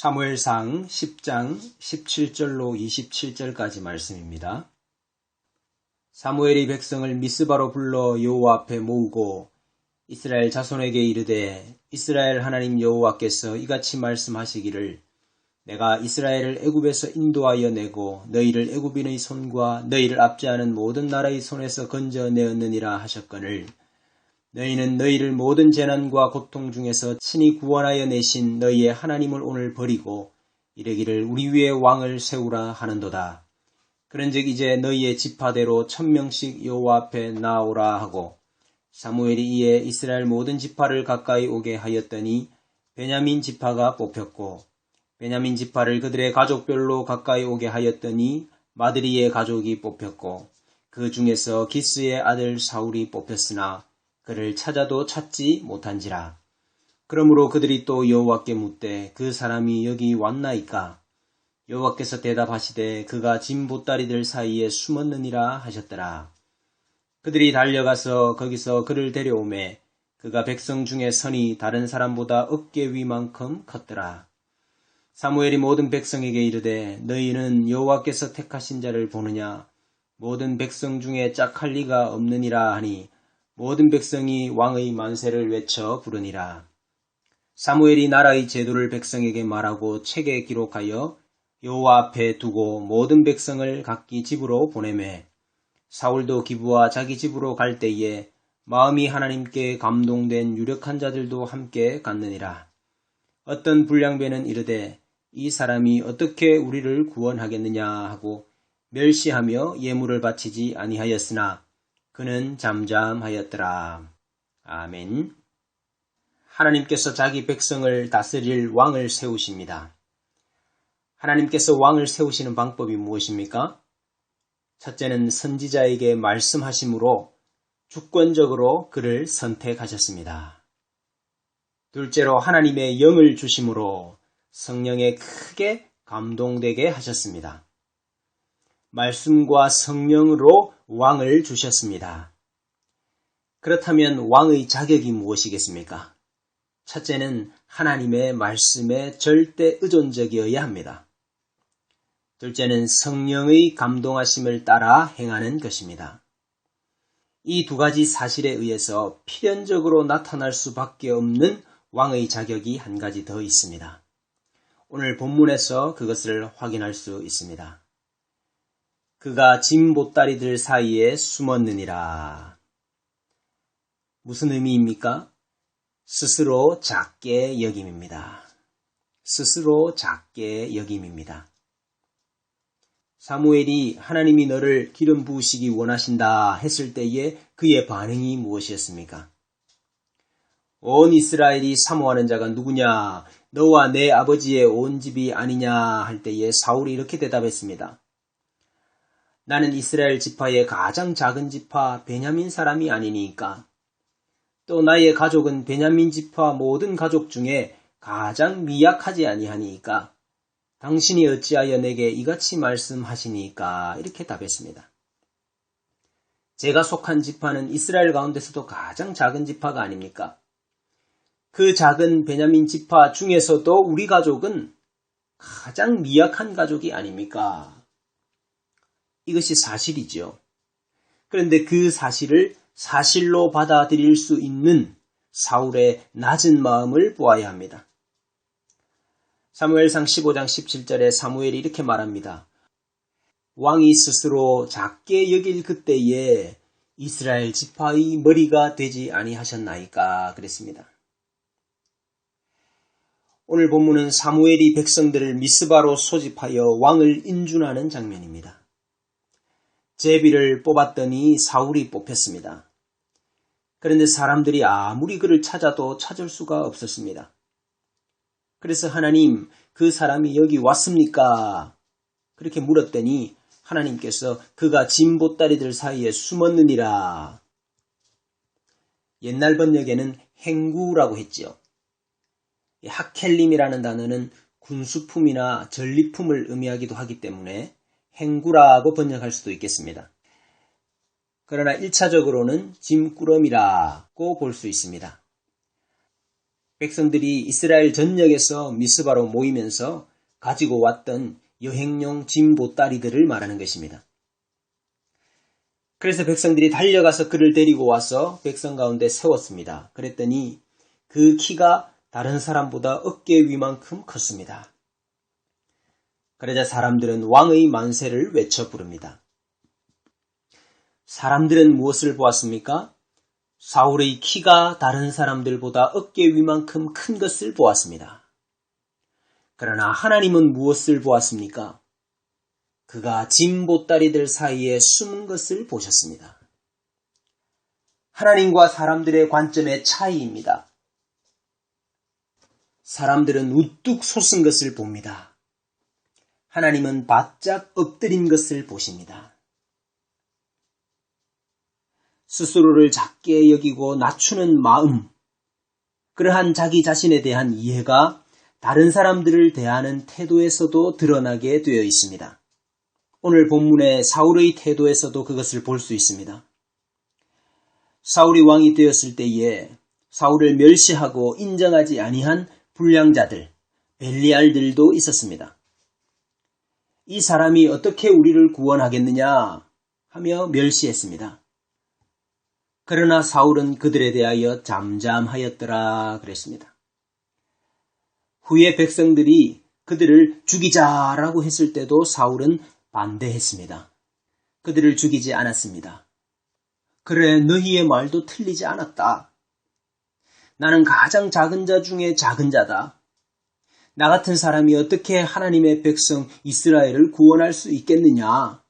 사무엘상 10장 17절로 27절까지 말씀입니다. 사무엘이 백성을 미스바로 불러 여호와 앞에 모으고 이스라엘 자손에게 이르되 이스라엘 하나님 여호와께서 이같이 말씀하시기를 내가 이스라엘을 애굽에서 인도하여 내고 너희를 애굽인의 손과 너희를 압제하는 모든 나라의 손에서 건져내었느니라 하셨거늘 너희는 너희를 모든 재난과 고통 중에서 친히 구원하여 내신 너희의 하나님을 오늘 버리고 이르기를 우리 위에 왕을 세우라 하는도다. 그런즉 이제 너희의 지파대로 1000명씩 여호와 앞에 나오라 하고 사무엘이 이에 이스라엘 모든 지파를 가까이 오게 하였더니 베냐민 지파가 뽑혔고 베냐민 지파를 그들의 가족별로 가까이 오게 하였더니 마드리의 가족이 뽑혔고 그 중에서 기스의 아들 사울이 뽑혔으나 그를 찾아도 찾지 못한지라. 그러므로 그들이 또 여호와께 묻되 그 사람이 여기 왔나이까? 여호와께서 대답하시되 그가 짐 보따리들 사이에 숨었느니라 하셨더라. 그들이 달려가서 거기서 그를 데려오매 그가 백성 중에 선이 다른 사람보다 어깨 위만큼 컸더라. 사무엘이 모든 백성에게 이르되 너희는 여호와께서 택하신 자를 보느냐? 모든 백성 중에 짝할 리가 없느니라 하니 모든 백성이 왕의 만세를 외쳐 부르니라. 사무엘이 나라의 제도를 백성에게 말하고 책에 기록하여 여호와 앞에 두고 모든 백성을 각기 집으로 보내매 사울도 기브와 자기 집으로 갈 때에 마음이 하나님께 감동된 유력한 자들도 함께 갔느니라. 어떤 불량배는 이르되 이 사람이 어떻게 우리를 구원하겠느냐 하고 멸시하며 예물을 바치지 아니하였으나 그는 잠잠하였더라. 아멘. 하나님께서 자기 백성을 다스릴 왕을 세우십니다. 하나님께서 왕을 세우시는 방법이 무엇입니까? 첫째는 선지자에게 말씀하심으로 주권적으로 그를 선택하셨습니다. 둘째로 하나님의 영을 주심으로 성령에 크게 감동되게 하셨습니다. 말씀과 성령으로 왕을 주셨습니다. 그렇다면 왕의 자격이 무엇이겠습니까? 첫째는 하나님의 말씀에 절대 의존적이어야 합니다. 둘째는 성령의 감동하심을 따라 행하는 것입니다. 이 두 가지 사실에 의해서 필연적으로 나타날 수밖에 없는 왕의 자격이 한 가지 더 있습니다. 오늘 본문에서 그것을 확인할 수 있습니다. 그가 짐 보따리들 사이에 숨었느니라. 무슨 의미입니까? 스스로 작게 여김입니다. 스스로 작게 여김입니다. 사무엘이 하나님이 너를 기름 부으시기 원하신다 했을 때에 그의 반응이 무엇이었습니까? 온 이스라엘이 사모하는 자가 누구냐? 너와 내 아버지의 온 집이 아니냐 할 때에 사울이 이렇게 대답했습니다. 나는 이스라엘 지파의 가장 작은 지파 베냐민 사람이 아니니까. 또 나의 가족은 베냐민 지파 모든 가족 중에 가장 미약하지 아니하니까. 당신이 어찌하여 내게 이같이 말씀하시니까 이렇게 답했습니다. 제가 속한 지파는 이스라엘 가운데서도 가장 작은 지파가 아닙니까? 그 작은 베냐민 지파 중에서도 우리 가족은 가장 미약한 가족이 아닙니까? 이것이 사실이죠. 그런데 그 사실을 사실로 받아들일 수 있는 사울의 낮은 마음을 보아야 합니다. 사무엘상 15장 17절에 사무엘이 이렇게 말합니다. 왕이 스스로 작게 여길 그때에 이스라엘 지파의 머리가 되지 아니하셨나이까 그랬습니다. 오늘 본문은 사무엘이 백성들을 미스바로 소집하여 왕을 인준하는 장면입니다. 제비를 뽑았더니 사울이 뽑혔습니다. 그런데 사람들이 아무리 그를 찾아도 찾을 수가 없었습니다. 그래서 하나님, 그 사람이 여기 왔습니까? 그렇게 물었더니 하나님께서 그가 짐 보따리들 사이에 숨었느니라. 옛날 번역에는 행구라고 했지요. 하켈림이라는 단어는 군수품이나 전리품을 의미하기도 하기 때문에 행구라고 번역할 수도 있겠습니다. 그러나 1차적으로는 짐꾸러미라고 볼 수 있습니다. 백성들이 이스라엘 전역에서 미스바로 모이면서 가지고 왔던 여행용 짐 보따리들을 말하는 것입니다. 그래서 백성들이 달려가서 그를 데리고 와서 백성 가운데 세웠습니다. 그랬더니 그 키가 다른 사람보다 어깨 위만큼 컸습니다. 그러자 사람들은 왕의 만세를 외쳐 부릅니다. 사람들은 무엇을 보았습니까? 사울의 키가 다른 사람들보다 어깨 위만큼 큰 것을 보았습니다. 그러나 하나님은 무엇을 보았습니까? 그가 짐 보따리들 사이에 숨은 것을 보셨습니다. 하나님과 사람들의 관점의 차이입니다. 사람들은 우뚝 솟은 것을 봅니다. 하나님은 바짝 엎드린 것을 보십니다. 스스로를 작게 여기고 낮추는 마음, 그러한 자기 자신에 대한 이해가 다른 사람들을 대하는 태도에서도 드러나게 되어 있습니다. 오늘 본문의 사울의 태도에서도 그것을 볼 수 있습니다. 사울이 왕이 되었을 때에 사울을 멸시하고 인정하지 아니한 불량자들, 벨리알들도 있었습니다. 이 사람이 어떻게 우리를 구원하겠느냐 하며 멸시했습니다. 그러나 사울은 그들에 대하여 잠잠하였더라 그랬습니다. 후에 백성들이 그들을 죽이자라고 했을 때도 사울은 반대했습니다. 그들을 죽이지 않았습니다. 그래, 너희의 말도 틀리지 않았다. 나는 가장 작은 자 중에 작은 자다. 나 같은 사람이 어떻게 하나님의 백성 이스라엘을 구원할 수 있겠느냐.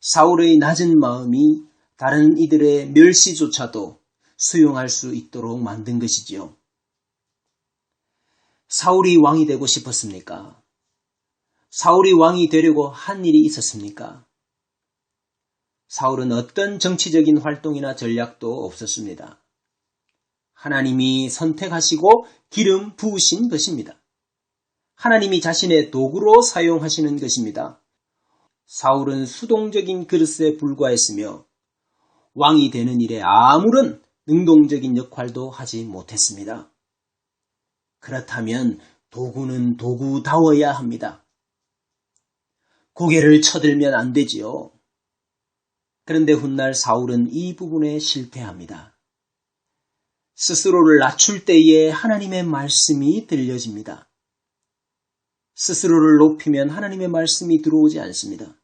사울의 낮은 마음이 다른 이들의 멸시조차도 수용할 수 있도록 만든 것이지요. 사울이 왕이 되고 싶었습니까? 사울이 왕이 되려고 한 일이 있었습니까? 사울은 어떤 정치적인 활동이나 전략도 없었습니다. 하나님이 선택하시고 기름 부으신 것입니다. 하나님이 자신의 도구로 사용하시는 것입니다. 사울은 수동적인 그릇에 불과했으며 왕이 되는 일에 아무런 능동적인 역할도 하지 못했습니다. 그렇다면 도구는 도구다워야 합니다. 고개를 쳐들면 안 되지요. 그런데 훗날 사울은 이 부분에 실패합니다. 스스로를 낮출 때에 하나님의 말씀이 들려집니다. 스스로를 높이면 하나님의 말씀이 들어오지 않습니다.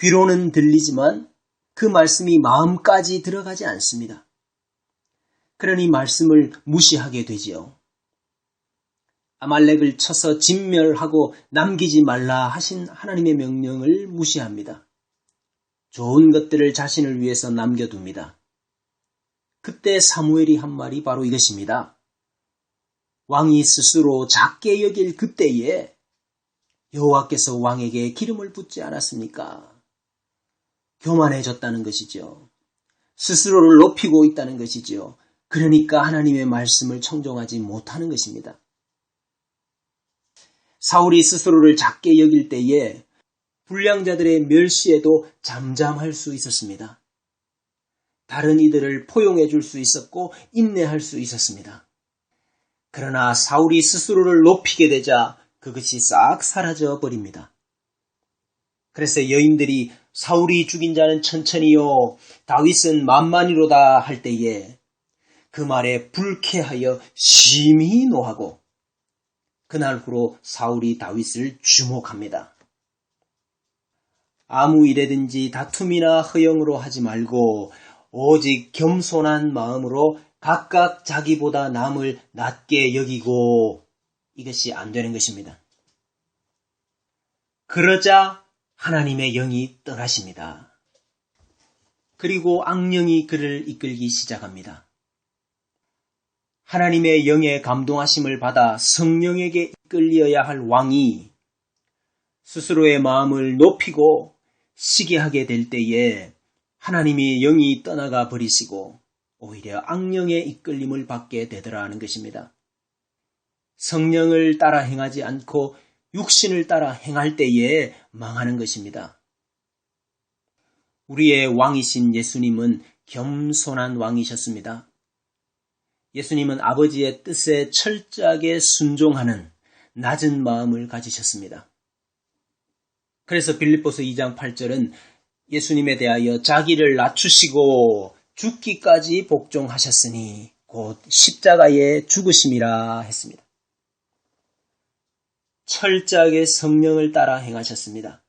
귀로는 들리지만 그 말씀이 마음까지 들어가지 않습니다. 그러니 말씀을 무시하게 되지요. 아말렉을 쳐서 진멸하고 남기지 말라 하신 하나님의 명령을 무시합니다. 좋은 것들을 자신을 위해서 남겨둡니다. 그때 사무엘이 한 말이 바로 이것입니다. 왕이 스스로 작게 여길 그때에 여호와께서 왕에게 기름을 붓지 않았습니까? 교만해졌다는 것이죠. 스스로를 높이고 있다는 것이죠. 그러니까 하나님의 말씀을 청종하지 못하는 것입니다. 사울이 스스로를 작게 여길 때에 불량자들의 멸시에도 잠잠할 수 있었습니다. 다른 이들을 포용해 줄 수 있었고 인내할 수 있었습니다. 그러나 사울이 스스로를 높이게 되자 그것이 싹 사라져 버립니다. 그래서 여인들이 사울이 죽인 자는 천천히요 다윗은 만만히로다 할 때에 그 말에 불쾌하여 심히 노하고 그날 후로 사울이 다윗을 주목합니다. 아무 일에든지 다툼이나 허영으로 하지 말고 오직 겸손한 마음으로 각각 자기보다 남을 낮게 여기고 이것이 안 되는 것입니다. 그러자 하나님의 영이 떠나십니다. 그리고 악령이 그를 이끌기 시작합니다. 하나님의 영의 감동하심을 받아 성령에게 이끌려야 할 왕이 스스로의 마음을 높이고 시게 하게 될 때에 하나님의 영이 떠나가 버리시고 오히려 악령의 이끌림을 받게 되더라는 것입니다. 성령을 따라 행하지 않고 육신을 따라 행할 때에 망하는 것입니다. 우리의 왕이신 예수님은 겸손한 왕이셨습니다. 예수님은 아버지의 뜻에 철저하게 순종하는 낮은 마음을 가지셨습니다. 그래서 빌립보서 2장 8절은 예수님에 대하여 자기를 낮추시고 죽기까지 복종하셨으니 곧 십자가에 죽으심이라 했습니다. 철저하게 성령을 따라 행하셨습니다.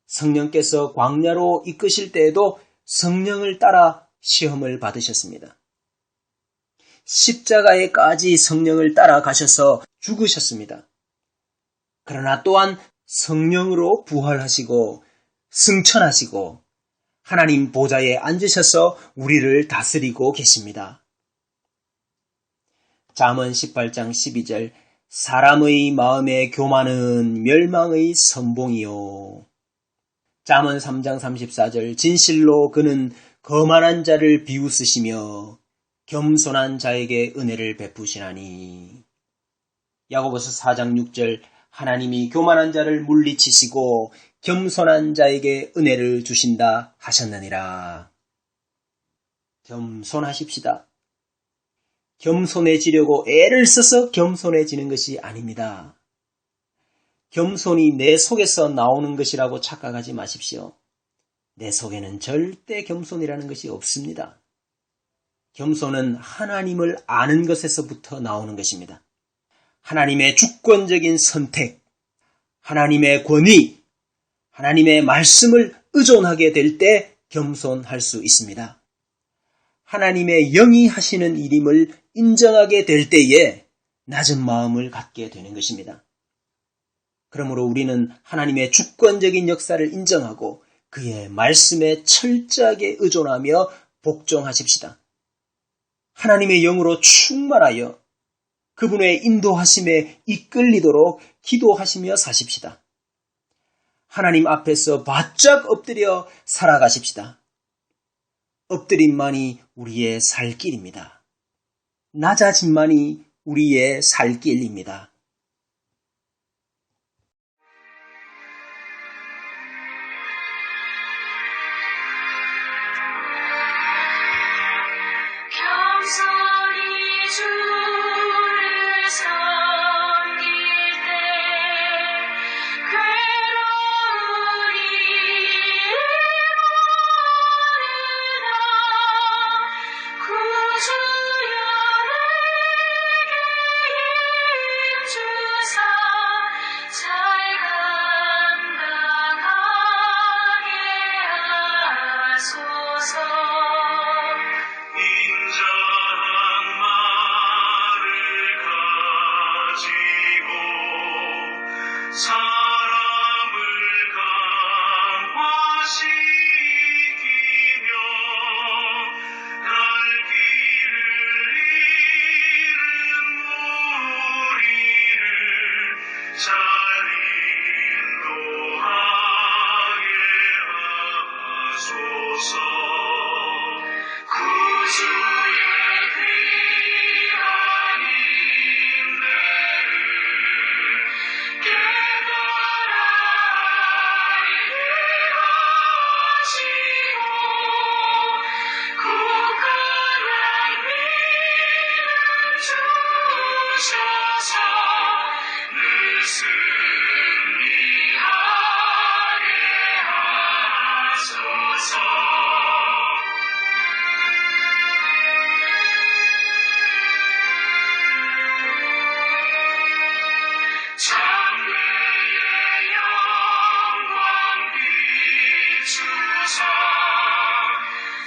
성령께서 광야로 이끄실 때에도 성령을 따라 시험을 받으셨습니다. 십자가에까지 성령을 따라가셔서 죽으셨습니다. 그러나 또한 성령으로 부활하시고 승천하시고 하나님 보좌에 앉으셔서 우리를 다스리고 계십니다. 잠언 18장 12절 사람의 마음의 교만은 멸망의 선봉이요. 잠언 3장 34절 진실로 그는 거만한 자를 비웃으시며 겸손한 자에게 은혜를 베푸시나니. 야고보서 4장 6절 하나님이 교만한 자를 물리치시고 겸손한 자에게 은혜를 주신다 하셨느니라. 겸손하십시다. 겸손해지려고 애를 써서 겸손해지는 것이 아닙니다. 겸손이 내 속에서 나오는 것이라고 착각하지 마십시오. 내 속에는 절대 겸손이라는 것이 없습니다. 겸손은 하나님을 아는 것에서부터 나오는 것입니다. 하나님의 주권적인 선택, 하나님의 권위, 하나님의 말씀을 의존하게 될 때 겸손할 수 있습니다. 하나님의 영이 하시는 일임을 인정하게 될 때에 낮은 마음을 갖게 되는 것입니다. 그러므로 우리는 하나님의 주권적인 역사를 인정하고 그의 말씀에 철저하게 의존하며 복종하십시다. 하나님의 영으로 충만하여 그분의 인도하심에 이끌리도록 기도하시며 사십시다. 하나님 앞에서 바짝 엎드려 살아가십시다. 엎드림만이 우리의 살 길입니다. 낮아짐만이 우리의 살 길입니다.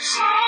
So